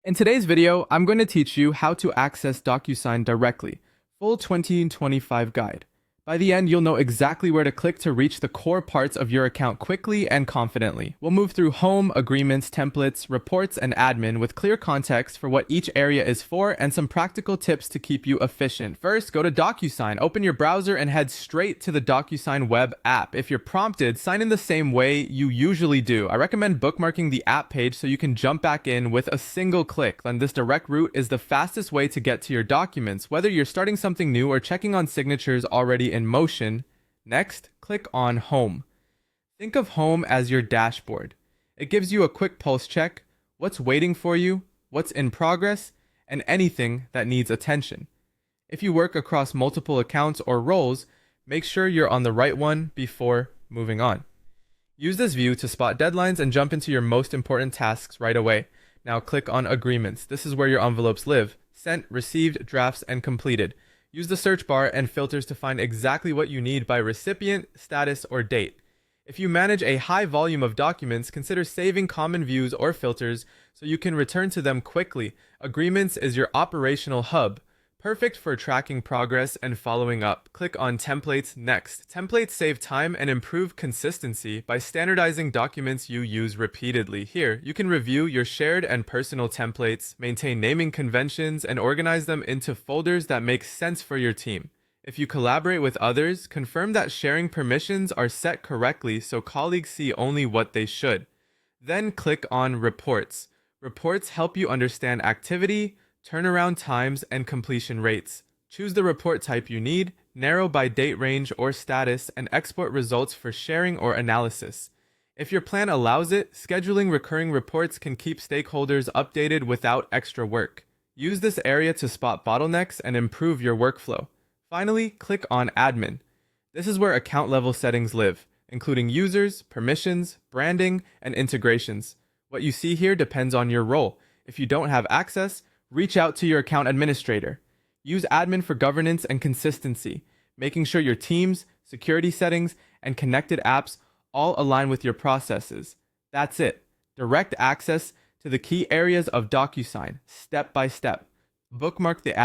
In today's video, I'm going to teach you how to access DocuSign directly, full 2025 guide. By the end, you'll know exactly where to click to reach the core parts of your account quickly and confidently. We'll move through home, agreements, templates, reports, and admin with clear context for what each area is for and some practical tips to keep you efficient. First, go to DocuSign, open your browser, and head straight to the DocuSign web app. If you're prompted, sign in the same way you usually do. I recommend bookmarking the app page so you can jump back in with a single click. Then this direct route is the fastest way to get to your documents, whether you're starting something new or checking on signatures already in motion. Next, click on Home. Think of Home as your dashboard. It gives you a quick pulse check, what's waiting for you, what's in progress, and anything that needs attention. If you work across multiple accounts or roles, make sure you're on the right one before moving on. Use this view to spot deadlines and jump into your most important tasks right away. Now click on Agreements. This is where your envelopes live: sent, received, drafts, and completed. Use the search bar and filters to find exactly what you need by recipient, status, or date. If you manage a high volume of documents, consider saving common views or filters so you can return to them quickly. Agreements is your operational hub, perfect for tracking progress and following up. Click on Templates next. Templates save time and improve consistency by standardizing documents you use repeatedly. Here, you can review your shared and personal templates, maintain naming conventions, and organize them into folders that make sense for your team. If you collaborate with others, confirm that sharing permissions are set correctly so colleagues see only what they should. Then click on Reports. Reports help you understand activity, turnaround times, and completion rates. Choose the report type you need, narrow by date range or status, and export results for sharing or analysis. If your plan allows it, scheduling recurring reports can keep stakeholders updated without extra work. Use this area to spot bottlenecks and improve your workflow. Finally, click on Admin. This is where account-level settings live, including users, permissions, branding, and integrations. What you see here depends on your role. If you don't have access, reach out to your account administrator. Use admin for governance and consistency, making sure your teams, security settings, and connected apps all align with your processes. That's it. Direct access to the key areas of DocuSign, step by step. Bookmark the app.